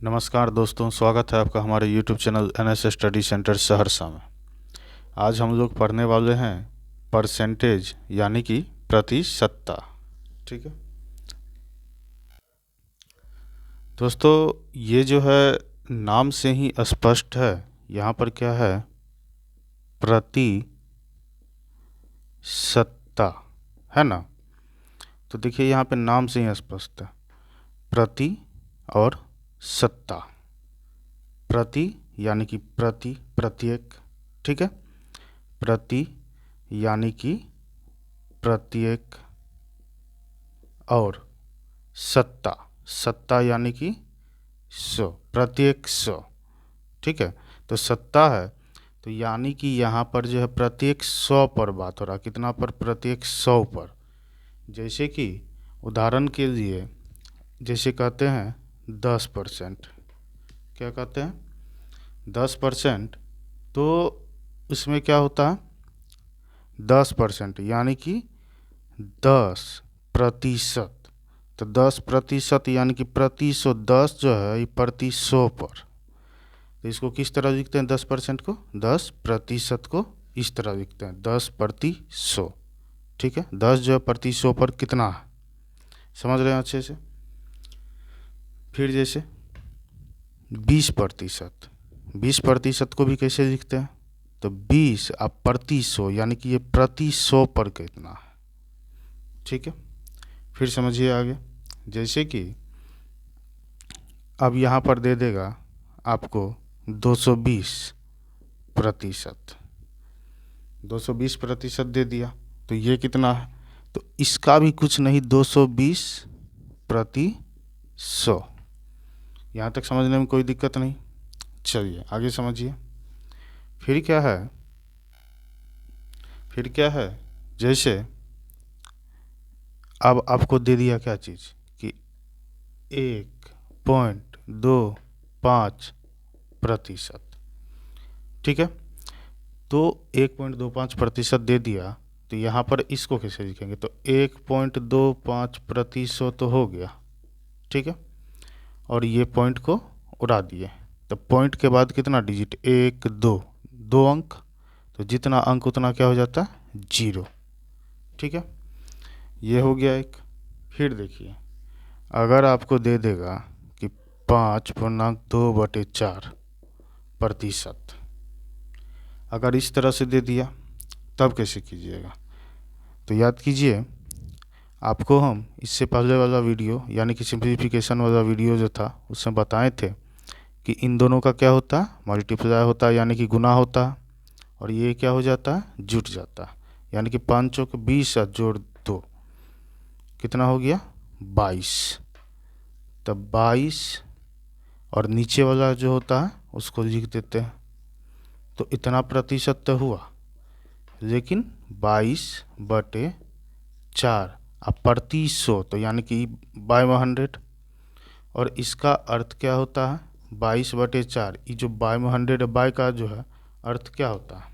नमस्कार दोस्तों, स्वागत है आपका हमारे YouTube channel NS study centre Saharsa में। आज हम लोग पढ़ने वाले हैं परसेंटेज यानी कि प्रतिशतता। ठीक है दोस्तों, ये जो है नाम से ही स्पष्ट है। यहाँ पर क्या है? प्रतिशतता है ना। तो देखिए यहाँ पे नाम से ही स्पष्ट है, प्रति और सत्ता। प्रति यानी कि प्रत्येक, ठीक है। प्रति यानी कि प्रत्येक, और सत्ता यानी कि 100, प्रत्येक 100। ठीक है, तो सत्ता है तो यानी कि यहाँ पर जो है प्रत्येक 100 पर बात हो रहा है। कितना पर? प्रत्येक 100 पर। जैसे कि उदाहरण के लिए जैसे कहते हैं 10%। क्या कहते हैं? 10%। तो इसमें क्या होता है? 10% यानी कि 10%। तो 10% यानी कि प्रति 100, 10 जो है ये प्रति 100 पर। तो इसको किस तरह लिखते हैं? 10% को, 10% को इस तरह लिखते हैं, 10%। ठीक है, 10 जो है प्रति 100 पर कितना है, समझ रहे हैं अच्छे से। फिर जैसे 20%, 20% को भी कैसे लिखते हैं? तो 20 अब प्रति 100 यानी कि ये प्रति 100 पर कितना है। ठीक है, फिर समझिए आगे। जैसे कि अब यहाँ पर दे देगा आपको 220%, 220% दे दिया। तो ये कितना है? तो इसका भी कुछ नहीं, 220%। यहाँ तक समझने में कोई दिक्कत नहीं। चलिए आगे समझिए। फिर क्या है? जैसे अब आपको दे दिया क्या चीज़ कि 1.25%। ठीक है, तो 1.25% दे दिया। तो यहाँ पर इसको कैसे लिखेंगे? तो 1.25% तो हो गया। ठीक है, और ये पॉइंट को उड़ा दिए। तो पॉइंट के बाद कितना डिजिट? 1 2, 2 अंक। तो जितना अंक उतना क्या हो जाता है? 0। ठीक है, ये हो गया एक। फिर देखिए, अगर आपको दे देगा कि 5.2/4%, अगर इस तरह से दे दिया तब कैसे कीजिएगा? तो याद कीजिए, आपको हम इससे पहले वाला वीडियो यानी कि सिंप्लीफिकेशन वाला वीडियो जो था उसमें बताए थे कि इन दोनों का क्या होता है? मल्टीप्लाई होता है यानी कि गुना होता है। और ये क्या हो जाता है? जुट जाता है। यानी कि 5 चौक 20 और जोड़ 2 कितना हो गया? 22। तब 22 और नीचे वाला जो होता है उसको लिख देते हैं। तो इतना प्रतिशत तो हुआ, लेकिन 22/4 अब प्रति 100 तो यानी कि बाय 100। और इसका अर्थ क्या होता है? 22/4, ये जो बाय 100 बाय का जो है अर्थ क्या होता है?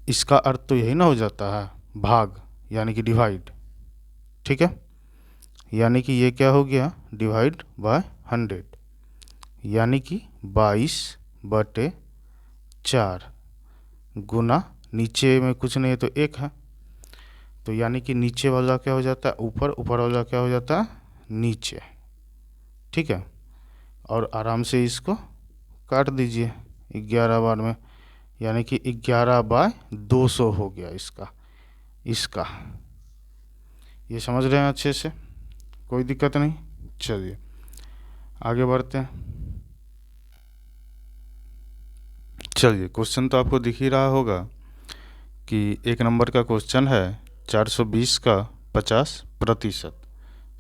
इसका अर्थ तो यही ना हो जाता है, भाग यानी कि डिवाइड। ठीक है, यानी कि ये क्या हो गया? डिवाइड बाय 100 यानी कि 22/4 गुना नीचे में कुछ नहीं है तो 1 है। तो यानी कि नीचे वाला क्या हो जाता है? ऊपर, ऊपर वाला क्या हो जाता है? नीचे। ठीक है, और आराम से इसको काट दीजिए 11 बार में, यानी कि 11/200 हो गया इसका। ये समझ रहे हैं अच्छे से, कोई दिक्कत नहीं। चलिए आगे बढ़ते हैं। चलिए, क्वेश्चन तो आपको दिख ही रहा होगा कि 1 नंबर का क्वेश्चन है 420 का 50%।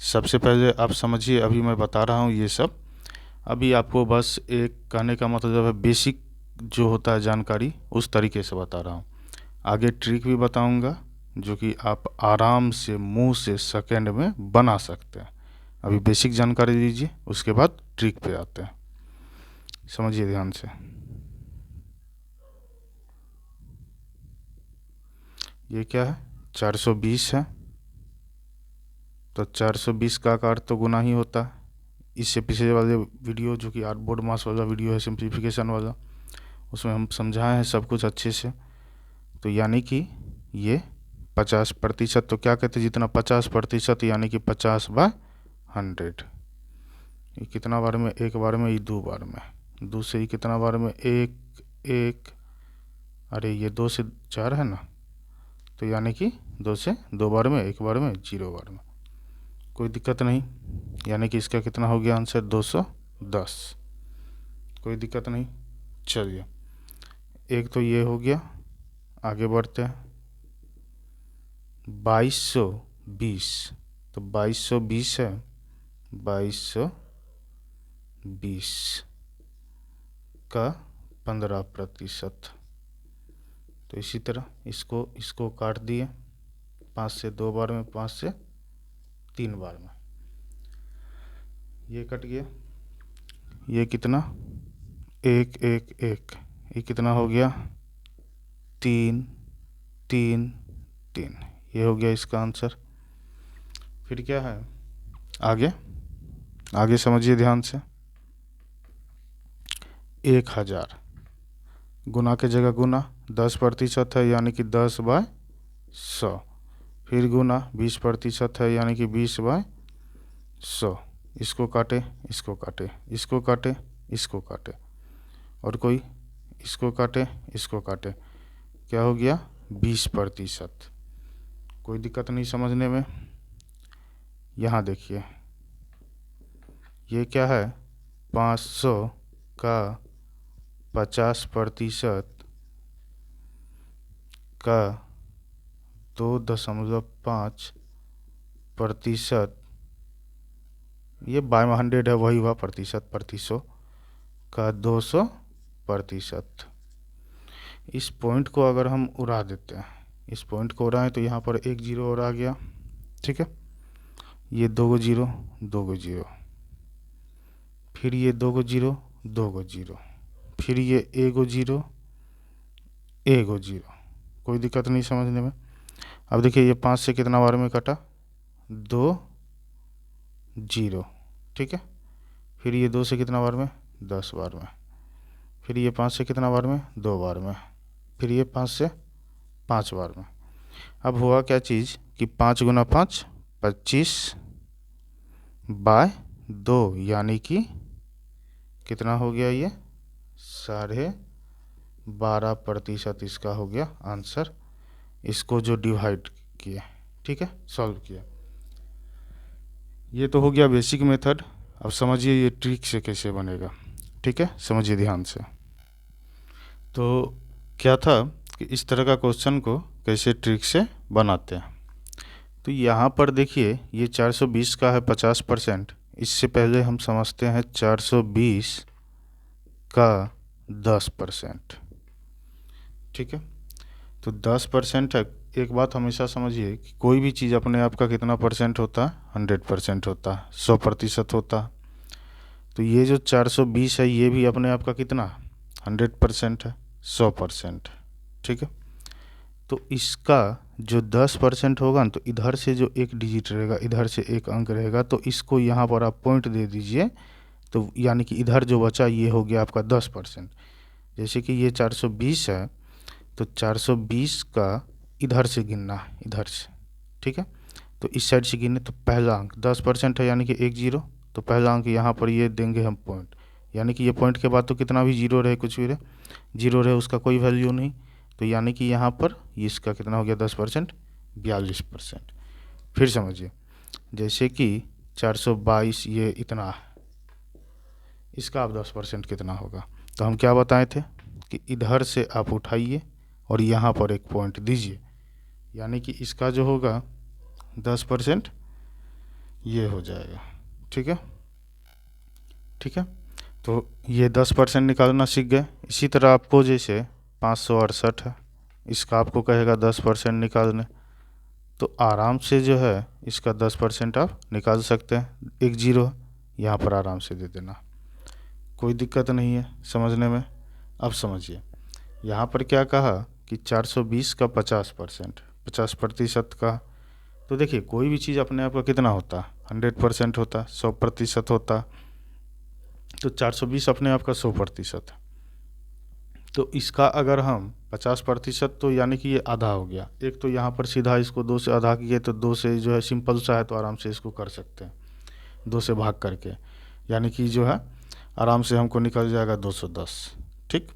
सबसे पहले आप समझिए, अभी मैं बता रहा हूँ ये सब। अभी आपको बस एक कहने का मतलब है बेसिक जो होता है जानकारी, उस तरीके से बता रहा हूँ। आगे ट्रिक भी बताऊँगा जो कि आप आराम से मुंह से सेकंड में बना सकते हैं। अभी बेसिक जानकारी लीजिए, उसके बाद ट्रिक पे आते हैं। समझिए ध्यान से। ये क्या है? 420 है, तो 420 का आकार तो गुना ही होता है। इससे पिछले वाले वीडियो जो कि आर्टबोर्ड मास वाला वीडियो है, सिंप्लीफिकेशन वाला, उसमें हम समझाए हैं सब कुछ अच्छे से। तो यानी कि ये 50%, तो क्या कहते हैं जितना 50% यानी कि 50/100। ये कितना बार में? एक बार में, ये 2 बार में। 2 से ही कितना बार में? 1 1, अरे ये 2 से 4 है ना, तो यानी कि 2 से 2 बार में, 1 बार में, 0 बार में, कोई दिक्कत नहीं। यानी कि इसका कितना हो गया आंसर? 210। कोई दिक्कत नहीं। चलिए, एक तो ये हो गया। आगे बढ़ते हैं। 2220, तो 2220 है, 2220 का 15%। तो इसी तरह इसको काट दिए, 5 से 2 बार में, 5 से 3 बार में, ये कट गया। ये कितना? 1 1 1, ये कितना हो गया? 3 3 3, ये हो गया इसका आंसर। फिर क्या है आगे? आगे समझिए ध्यान से। 1000 गुना के जगह गुना 10% है, यानी कि 10/100। फिर गुना 20% है, यानी कि 20/100। इसको काटे, इसको काटे, इसको काटे, इसको काटे, और कोई इसको काटे, इसको काटे, क्या हो गया? 20%। कोई दिक्कत नहीं समझने में। यहाँ देखिए, ये क्या है? 500 का 50% का 2.5%, ये बाय 100 है, वही हुआ प्रतिशत, 100 का 200%। इस पॉइंट को अगर हम उड़ा देते हैं, इस पॉइंट को उड़ाएं, तो यहाँ पर एक 0 और आ गया। ठीक है, ये 2 गो 0, 2 गो 0, फिर ये 2 गो 0, 2 गो 0, फिर ये 1 गो 0, 1 गो 0। कोई दिक्कत नहीं समझने में। अब देखिए, ये 5 से कितना बार में कटा? 2 0। ठीक है, फिर ये 2 से कितना बार में? 10 बार में। फिर ये 5 से कितना बार में? 2 बार में। फिर ये 5 से 5 बार में। अब हुआ क्या चीज़ कि 5 गुना 5 25/2, यानी कि कितना हो गया? ये 12.5% इसका हो गया आंसर। इसको जो डिवाइड किया, ठीक है, सॉल्व किया। ये तो हो गया बेसिक मेथड। अब समझिए ये ट्रिक से कैसे बनेगा। ठीक है, समझिए ध्यान से। तो क्या था कि इस तरह का क्वेश्चन को कैसे ट्रिक से बनाते हैं। तो यहाँ पर देखिए, ये 420 का है 50%। इससे पहले हम समझते हैं 420 का 10%। ठीक है, तो 10% है। एक बात हमेशा समझिए कि कोई भी चीज़ अपने आप का कितना परसेंट होता है? 100% होता है, 100% होता है। तो ये जो 420 है, ये भी अपने आप का कितना? 100% है, 100%। ठीक है, तो इसका जो 10% होगा ना, तो इधर से जो एक डिजिट रहेगा, इधर से एक अंक रहेगा, तो इसको यहाँ पर आप पॉइंट दे दीजिए। तो यानी कि इधर जो बचा, ये हो गया आपका 10%। जैसे कि ये 420 है, तो 420 का इधर से गिनना है, इधर से। ठीक है, तो इस साइड से गिने, तो पहला अंक 10% है, यानी कि 1 0। तो पहला अंक यहाँ पर ये देंगे हम पॉइंट, यानी कि ये पॉइंट के बाद तो कितना भी 0 रहे, कुछ भी रहे, 0 रहे, उसका कोई वैल्यू नहीं। तो यानी कि यहाँ पर इसका कितना हो गया? 10%, 42%। फिर समझिए, जैसे कि 422 ये इतना है, इसका आप 10% कितना होगा? तो हम क्या बताए थे कि इधर से आप उठाइए और यहाँ पर एक पॉइंट दीजिए, यानी कि इसका जो होगा 10% ये हो जाएगा। ठीक है, ठीक है, तो ये 10% निकालना सीख गए। इसी तरह आपको जैसे 568 है, इसका आपको कहेगा 10% निकालने, तो आराम से जो है इसका 10% आप निकाल सकते हैं। 1 0 यहाँ पर आराम से दे देना, कोई दिक्कत नहीं है समझने में। अब समझिए, यहाँ पर क्या कहा कि 420 का 50%, 50% का। तो देखिए, कोई भी चीज़ अपने आप का कितना होता है? 100% होता है, 100% होता है। तो 420 अपने आप का 100% है। तो इसका अगर हम 50%, तो यानी कि ये आधा हो गया। एक तो यहाँ पर सीधा इसको 2 से आधा किए, तो 2 से जो है सिंपल सा है, तो आराम से इसको कर सकते हैं 2 से भाग करके, यानी कि जो है आराम से हमको निकल जाएगा 210। ठीक,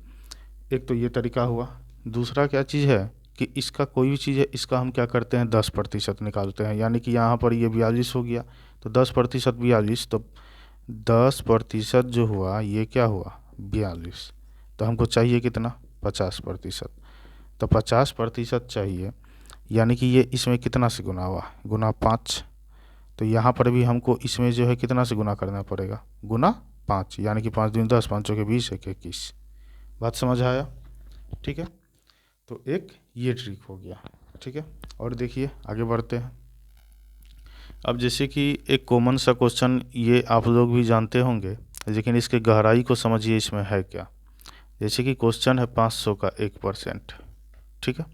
एक तो ये तरीका हुआ। दूसरा क्या चीज़ है कि इसका कोई भी चीज़ है, इसका हम क्या करते हैं 10% निकालते हैं, यानी कि यहाँ पर ये 42 हो गया, तो 10% 42, तो 10% जो हुआ ये क्या हुआ 42, तो हमको चाहिए कितना 50%, तो 50% चाहिए, यानी कि ये इसमें कितना से गुना हुआ गुना 5, तो यहाँ पर भी हमको इसमें जो है कितना से गुना करना पड़ेगा गुना 5, यानी कि 5 दूनी 10, 5 के 20, 1 21। बात समझ आया? ठीक है, तो एक ये ट्रिक हो गया। ठीक है, और देखिए आगे बढ़ते हैं। अब जैसे कि एक कॉमन सा क्वेश्चन ये आप लोग भी जानते होंगे, लेकिन इसके गहराई को समझिए इसमें है क्या। जैसे कि क्वेश्चन है 500 का 1%। ठीक है,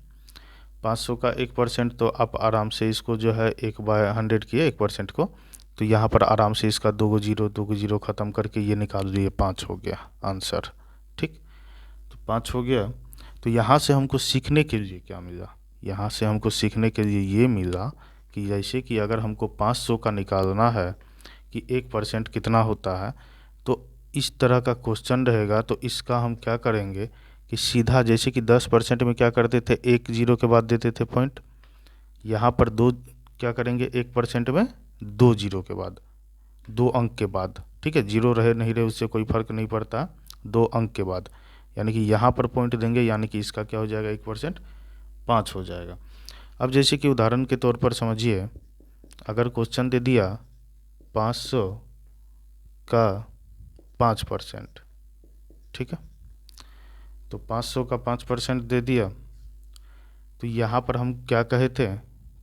500 का 1%, तो आप आराम से इसको जो है 1/100 किए 1% को, तो यहाँ पर आराम से इसका 2 जीरो ख़त्म करके ये निकाल लिए 5 हो गया आंसर। ठीक, तो 5 हो गया। तो यहाँ से हमको सीखने के लिए क्या मिला, यहाँ से हमको सीखने के लिए ये मिला कि जैसे कि अगर हमको 500 का निकालना है कि 1% कितना होता है, तो इस तरह का क्वेश्चन रहेगा, तो इसका हम क्या करेंगे कि सीधा जैसे कि 10% में क्या करते थे 1 जीरो के बाद देते थे पॉइंट, यहाँ पर 2 क्या करेंगे 1% में 2 जीरो के बाद 2 अंक के बाद। ठीक है, जीरो रहे नहीं रहे उससे कोई फर्क नहीं पड़ता, 2 अंक के बाद, यानी कि यहाँ पर पॉइंट देंगे, यानी कि इसका क्या हो जाएगा 1% 5 हो जाएगा। अब जैसे कि उदाहरण के तौर पर समझिए, अगर क्वेश्चन दे दिया 500 का 5%। ठीक है, तो 500 का 5% दे दिया, तो यहाँ पर हम क्या कहे थे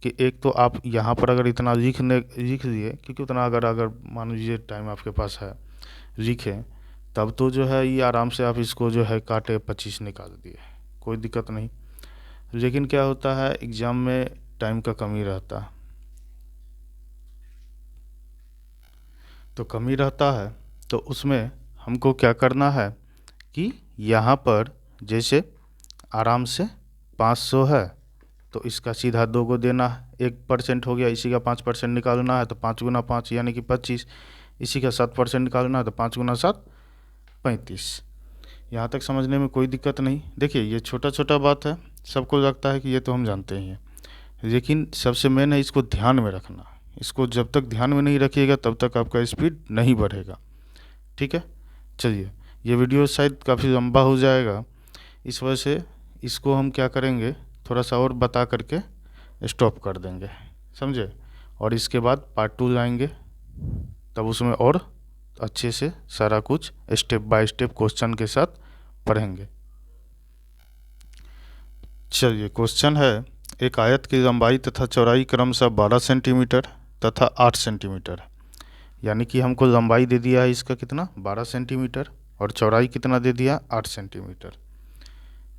कि एक तो आप यहाँ पर अगर इतना लिख दिए, क्योंकि उतना अगर मान लीजिए टाइम आपके पास है लिखें, तब तो जो है ये आराम से आप इसको जो है काटे 25 निकाल दिए, कोई दिक्कत नहीं। लेकिन क्या होता है एग्ज़ाम में टाइम का कमी रहता है, तो कमी रहता है, तो उसमें हमको क्या करना है कि यहाँ पर जैसे आराम से 500 है, तो इसका सीधा 2 को देना है, 1% हो गया, इसी का 5% निकालना है, तो 5 गुना 5 यानी कि 25, इसी का 7% निकालना है, तो 5 गुना 7 35। यहाँ तक समझने में कोई दिक्कत नहीं। देखिए ये छोटा छोटा बात है, सबको लगता है कि ये तो हम जानते ही हैं, लेकिन सबसे मेन है इसको ध्यान में रखना। इसको जब तक ध्यान में नहीं रखिएगा तब तक आपका स्पीड नहीं बढ़ेगा। ठीक है, चलिए ये वीडियो शायद काफ़ी लंबा हो जाएगा, इस वजह से इसको हम क्या करेंगे थोड़ा सा और बता करके स्टॉप कर देंगे, समझे, और इसके बाद पार्ट 2 लाएंगे, तब उसमें और अच्छे से सारा कुछ स्टेप बाय स्टेप क्वेश्चन के साथ पढ़ेंगे। चलिए क्वेश्चन है, एक आयत की लंबाई तथा चौड़ाई क्रमशः 12 सेंटीमीटर तथा 8 सेंटीमीटर, यानी कि हमको लंबाई दे दिया है इसका कितना 12 सेंटीमीटर और चौड़ाई कितना दे दिया 8 सेंटीमीटर।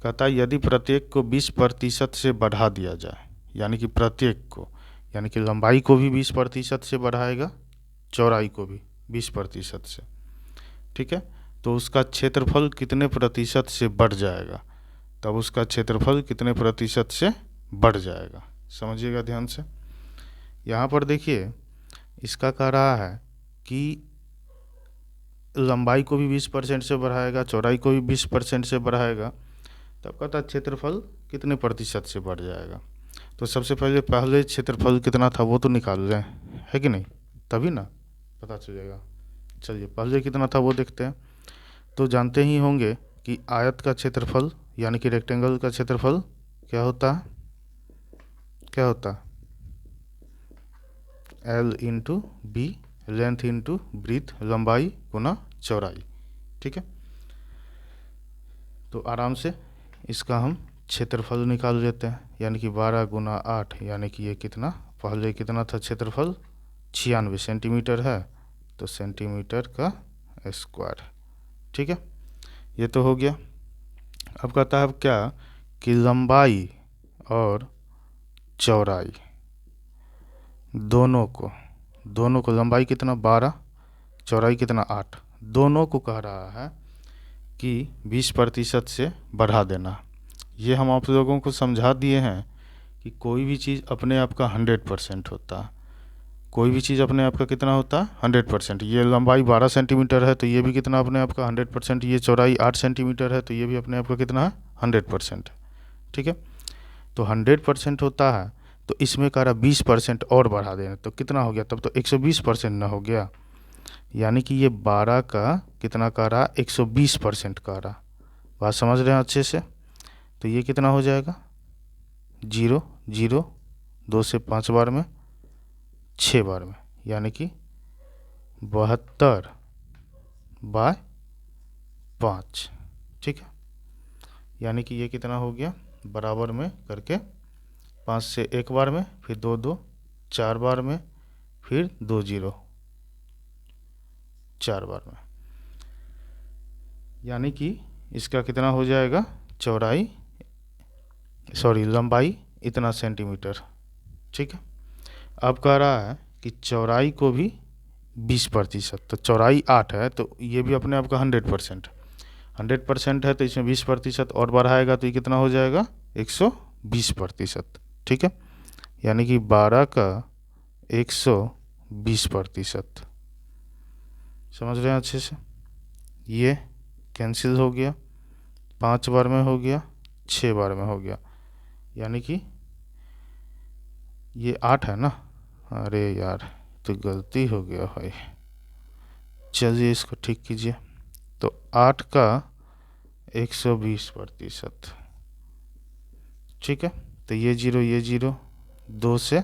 कहता है यदि प्रत्येक को 20% से बढ़ा दिया जाए, यानी कि प्रत्येक को, यानी कि लंबाई को भी 20% से बढ़ाएगा, चौड़ाई को भी 20% से। ठीक है, तो उसका क्षेत्रफल कितने प्रतिशत से बढ़ जाएगा, तब उसका क्षेत्रफल कितने प्रतिशत से बढ़ जाएगा, समझिएगा ध्यान से। यहाँ पर देखिए इसका कह रहा है कि लंबाई को भी 20% से बढ़ाएगा, चौड़ाई को भी 20% से बढ़ाएगा, तब कहता है क्षेत्रफल कितने प्रतिशत से बढ़ जाएगा। तो सबसे पहले क्षेत्रफल कितना था वो तो निकाल लें, है कि नहीं, तभी ना पता चलेगा। चलिए पहले कितना था वो देखते हैं। तो जानते ही होंगे कि आयत का क्षेत्रफल यानी कि रेक्टेंगल का क्षेत्रफल क्या होता है, क्या होता है L into B, length into breath, लंबाई गुना चौड़ाई। ठीक है, तो आराम से इसका हम क्षेत्रफल निकाल लेते हैं, यानी कि 12 गुना 8, यानी कि ये कितना, पहले कितना था क्षेत्रफल 96 सेंटीमीटर है, तो सेंटीमीटर का स्क्वायर। ठीक है, ये तो हो गया। अब कहता है अब क्या कि लंबाई और चौड़ाई दोनों को लंबाई कितना 12, चौड़ाई कितना 8, दोनों को कह रहा है कि 20% से बढ़ा देना। ये हम आप लोगों को समझा दिए हैं कि कोई भी चीज़ अपने आप का 100% होता है। कोई भी चीज़ अपने आप का कितना होता है? 100%। ये लंबाई 12 सेंटीमीटर है तो ये भी कितना अपने आप का 100%। ये चौड़ाई 8 सेंटीमीटर है तो ये भी अपने आप का कितना है? 100%। ठीक है, तो 100% होता है तो इसमें कह रहा 20% और बढ़ा देना तो कितना हो गया? तब तो 120% ना हो गया। यानी कि ये 12 का कितना कह रहा? 120% कह रहा। बात समझ रहे हैं अच्छे से? तो ये कितना हो जाएगा? 0 0 2 से 5 बार में 6 बार में, यानी कि 72/5। ठीक है, यानी कि ये कितना हो गया? बराबर में करके 5 से 1 बार में, फिर 2 2 4 बार में, फिर 2 0 4 बार में, यानी कि इसका कितना हो जाएगा? लंबाई इतना सेंटीमीटर। ठीक है, अब कह रहा है कि चौड़ाई को भी 20%। तो चौड़ाई 8 है तो ये भी अपने आप का 100% है तो इसमें 20% और बढ़ाएगा तो ये कितना हो जाएगा? 120%। ठीक है, यानी कि 12 का 120%। समझ रहे हैं अच्छे से? ये कैंसिल हो गया, 5 बार में हो गया, 6 बार में हो गया, यानी कि ये 8 है ना? अरे यार, तो गलती हो गया भाई। चलिए इसको ठीक कीजिए। तो 8 का 120%। ठीक है, तो ये 0 2 से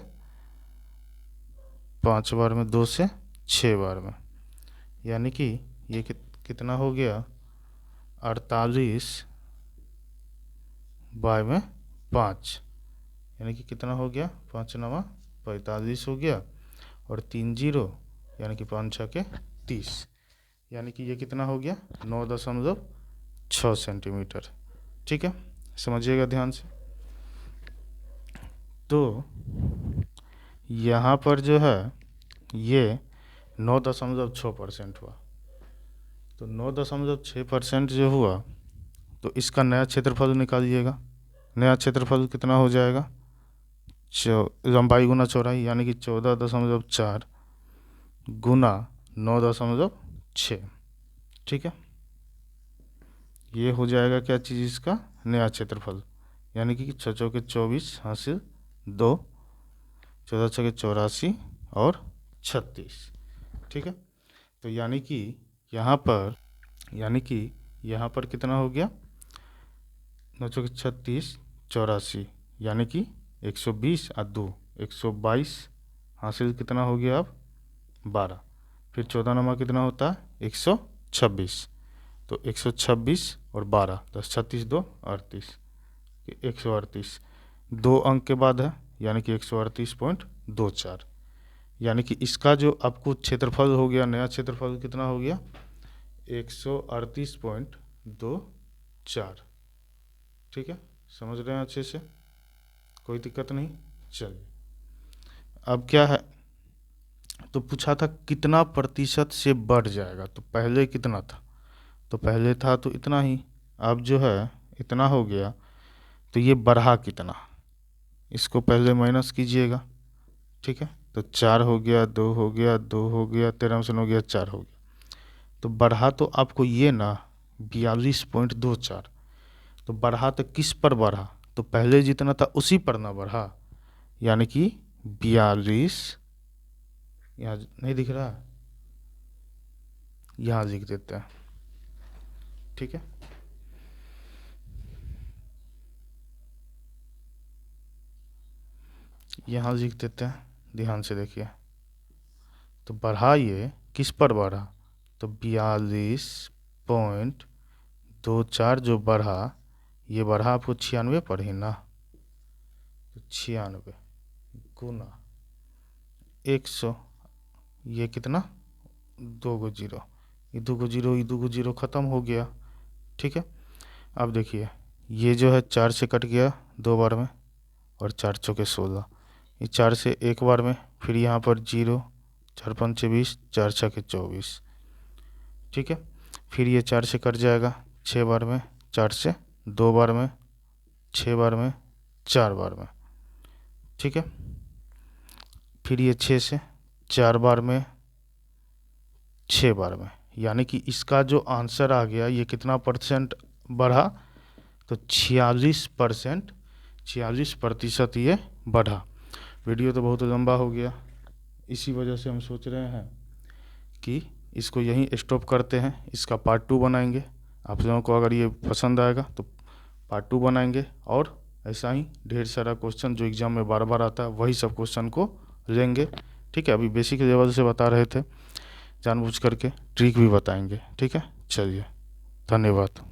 5 बार में, 2 से 6 बार में, यानी कि ये कितना हो गया? 48/5, यानी कि कितना हो गया? 5 9 45 हो गया, और 3 0, यानी कि 5 6 के 30, यानी कि ये कितना हो गया? 9.6 सेंटीमीटर। ठीक है, समझिएगा ध्यान से। तो यहाँ पर जो है ये 9.6% हुआ। तो 9.6% जो हुआ तो इसका नया क्षेत्रफल निकालिएगा। नया क्षेत्रफल कितना हो जाएगा? लंबाई गुना चौड़ाई, यानी कि 14.4 गुना 9.6। ठीक है, ये हो जाएगा क्या चीज़? इसका नया क्षेत्रफल, यानी कि 6 चौके 24 हासिल 2, 14 छके 84 और 36। ठीक है, तो यानी कि यहाँ पर कितना हो गया? 9 चौके 36 84, यानी कि 120 और 2 122 हासिल कितना हो गया? अब 12, फिर 14 नंबर कितना होता है? 126। तो 126 और 12 10 36 2 38, 138 दो अंक के बाद है, यानी कि 138.24, यानी कि इसका जो आपको क्षेत्रफल हो गया, नया क्षेत्रफल कितना हो गया? 138.24। ठीक है, समझ रहे हैं अच्छे से? कोई दिक्कत नहीं। चलिए, अब क्या है? तो पूछा था कितना प्रतिशत से बढ़ जाएगा। तो पहले कितना था? तो पहले था तो इतना ही, अब जो है इतना हो गया, तो ये बढ़ा कितना? इसको पहले माइनस कीजिएगा। ठीक है, तो 4 हो गया, 2 हो गया, 2 हो गया, 13 हो गया, 4 हो गया। तो बढ़ा तो आपको ये ना 42.24। तो बढ़ा तो किस पर बढ़ा? तो पहले जितना था उसी पर ना बढ़ा, यानी कि 42, यहाँ नहीं दिख रहा, यहाँ लिख देते हैं। ठीक है, यहाँ लिख देते हैं, ध्यान से देखिए। तो बढ़ा ये किस पर बढ़ा? तो 42.24 जो बढ़ा, ये बढ़ा आपको 96 पर ही ना। तो 96 गुना 100, ये कितना? 2 जीरो, ये 2 जीरो ख़त्म हो गया। ठीक है, अब देखिए ये जो है 4 से कट गया 2 बार में, और 4 चौके 16, ये 4 से 1 बार में, फिर यहाँ पर 0, 4 5 20, 4 6 24, ठीक है। फिर ये 4 से कट जाएगा 6 बार में, 4 से 2 बार में, 6 बार में, 4 बार में, ठीक है। फिर ये 6 से 4 बार में, 6 बार में, यानी कि इसका जो आंसर आ गया ये कितना परसेंट बढ़ा, तो 46%, 46% ये बढ़ा। वीडियो तो बहुत लंबा हो गया, इसी वजह से हम सोच रहे हैं कि इसको यहीं स्टॉप करते हैं, इसका पार्ट 2 बनाएंगे। आप लोगों को अगर ये पसंद आएगा तो पार्ट 2 बनाएंगे, और ऐसा ही ढेर सारा क्वेश्चन जो एग्ज़ाम में बार बार आता है वही सब क्वेश्चन को लेंगे, ठीक है। अभी बेसिक लेवल से बता रहे थे, जानबूझ करके ट्रिक भी बताएंगे, ठीक है। चलिए, धन्यवाद।